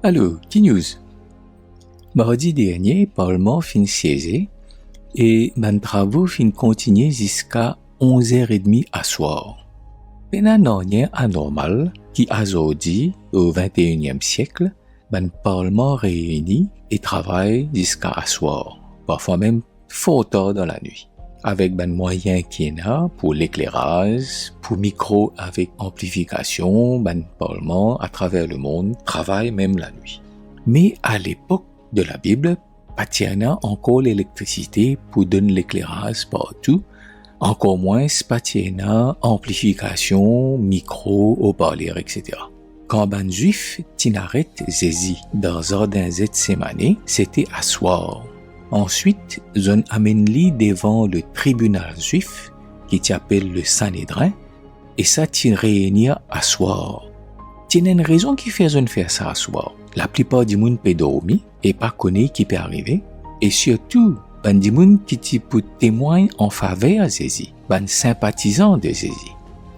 Allô, qui news? Mardi dernier, Parlement fin siéger et mes travaux fin continuer jusqu'à 11h30 à soir. Pena non rien anormal qui aujourd'hui, au 21e siècle, ben Parlement réuni et travaille jusqu'à soir, parfois même fort tard dans la nuit, avec ben moyens qui est là pour l'éclairage, pour micro avec amplification, ben Parlement à travers le monde travaille même la nuit. Mais à l'époque de la Bible, pas tiana encore l'électricité pour donner l'éclairage partout, encore moins pas tiana amplification, micro, haut-parleur, etc. Quand ben juif t'inarrête Jésus dans Jardin Gethsémani, c'était à soir. Ensuite, on amène-li devant le tribunal juif, qui s'appelle le Sanhédrin, et ça t'y réunir à soir. T'y a une raison qui fait on faire ça à soir. La plupart du monde peut dormir et pas connaît qui peut arriver, et surtout, ben du monde qui t'y peut témoigner en faveur de Jésus, ben sympathisant de Jésus.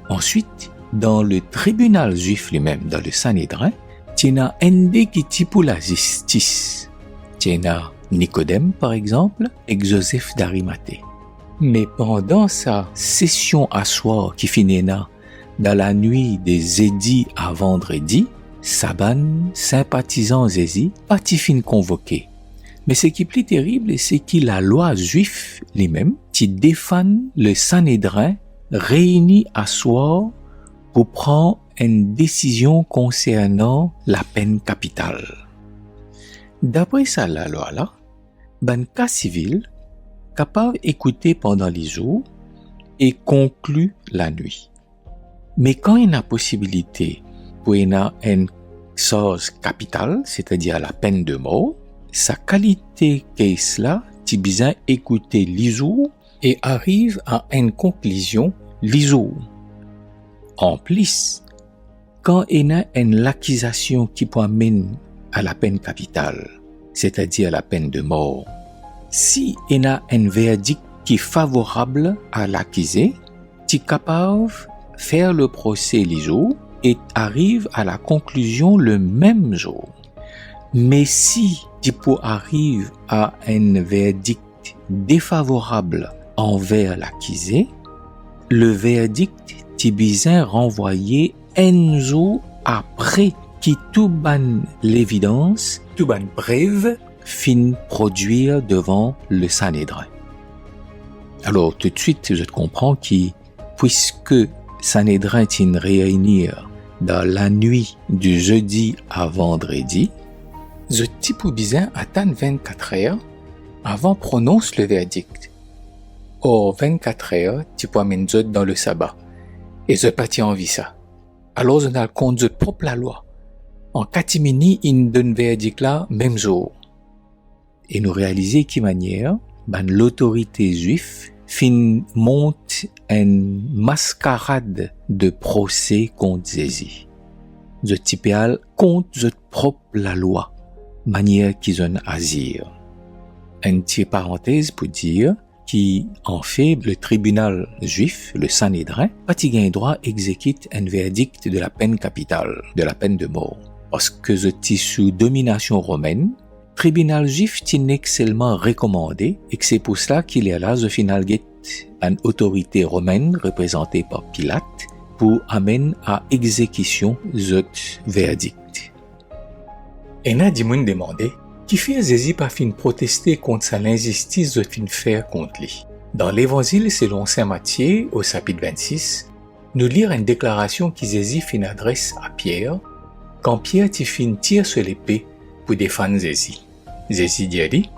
Ensuite, dans le tribunal juif lui-même, dans le Sanhédrin, t'y a un des qui t'y pour la justice. T'y a Nicodème, par exemple, et Joseph d'Arimathée. Mais pendant sa session à soir qui finit là, dans la nuit de jeudi à vendredi, Saban, sympathisant Jésus, pas fin convoqué. Mais ce qui est plus terrible, c'est que la loi juive lui-même, qui défend le Sanhédrin réuni à soir pour prendre une décision concernant la peine capitale. D'après ça, la loi là, ben cas civil, capable d'écouter pendant les jours et conclut la nuit. Mais quand il y a possibilité pour y a une chose capitale, c'est-à-dire la peine de mort, sa qualité qu'est là, tu besoin écouter les jours et arrive à une conclusion les jours. En plus, quand il y a une accusation qui peut amener à la peine capitale, c'est-à-dire la peine de mort, si il y a un verdict qui est favorable à l'accusé, tu es capable de faire le procès les jours et arrive à la conclusion le même jour. Mais si tu peux arriver à un verdict défavorable envers l'accusé, le verdict tu besoin renvoyer un jour après qui tout ban l'évidence, tout ban preuve fin produire devant le Sanhédrin. Alors tout de suite je comprends que puisque Sanhédrin est réunir dans la nuit du jeudi à vendredi, je type besoin attendre 24 heures avant prononce le verdict. Or 24 heures tu peux amener dans le sabbat et je pas envie ça. Alors je n'ai conduit propre la loi. En catimini il donne verdict là même jour. Et nous réaliser qui manière l'autorité juive fin monte une mascarade de procès contre Jésus. Je typéal contre je propre la loi, manière qu'ils ont agir. Une petite parenthèse pour dire qu'en fait, le tribunal juif, le Sanhédrin, pas gain droit exécute un verdict de la peine capitale, de la peine de mort. Parce que je suis sous domination romaine, tribunal juif n'est seulement recommandé et que c'est pour cela qu'il est là, au final, une autorité romaine représentée par Pilate pour amener à exécution ce verdict. Et n'a dit moun demandé qui fait Jésus pas fin protester contre l'injustice de fin faire contre lui. Dans l'évangile selon saint Matthieu au chapitre 26, nous lire une déclaration qui Jésus fin adresse à Pierre quand Pierre fin tire sur l'épée pour défendre Jésus. Jésus dit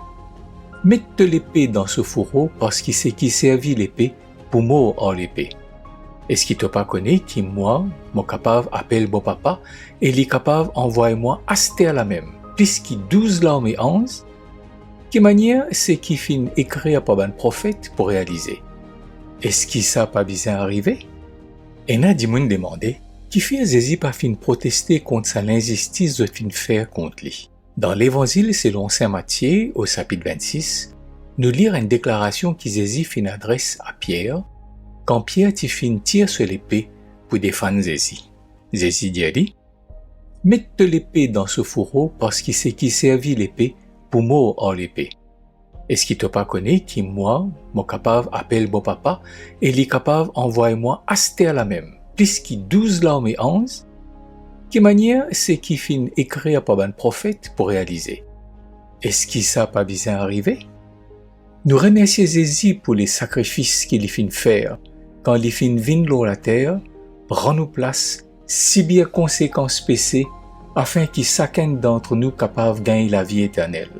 mette l'épée dans ce fourreau parce qu'il sait qui servit l'épée pour mort hors l'épée. Est-ce qu'il te pas connaît qui moi, mon capable appelle mon papa et il est capable envoyer moi à cette terre la même, puisqu'il 12 larmes et 11, qui manière c'est qui fin écrire par un prophète pour réaliser. Est-ce qu'il ça pas bien arrivé? Et n'a dit moun demandé qui fait Jésus pas fin protester contre l'injustice de fin faire contre lui. Dans l'évangile selon saint Matthieu au chapitre 26, nous lire une déclaration qui Jésus fin adresse à Pierre quand Pierre fin tire sur l'épée pour défendre Jésus. Jésus dit Mette l'épée dans ce fourreau parce qu'il sait qui servit l'épée pour mort hors l'épée. Est-ce qu'il te pas connaît qui moi, mon capable appelle mon papa et il est capable envoyer moi à cette terre la même, plus qu'il 12 larmes et 11, qui manière c'est qui fin écrire par un prophète pour réaliser. Est-ce qu'il ça pas bien arrivé? Nous remercions Jésus pour les sacrifices qu'il fin faire quand il fin vin la terre, rend nous place si bien conséquences péchés afin qu'il chacun d'entre nous capable de gagner la vie éternelle.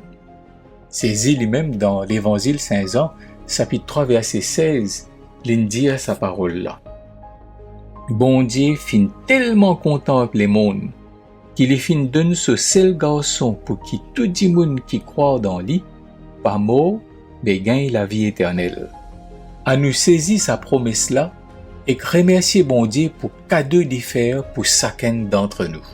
Jésus lui-même dans l'évangile Saint-Jean, chapitre 3, verset 16, dit sa parole là. Bon Dieu fin tellement contemple les mondes qu'il fin donne ce seul garçon pour qui tout le monde qui croit dans lui, pas mort, mais gagne la vie éternelle. À nous saisir sa promesse là et remercier bon Dieu pour cadeau d'y faire pour chacun d'entre nous.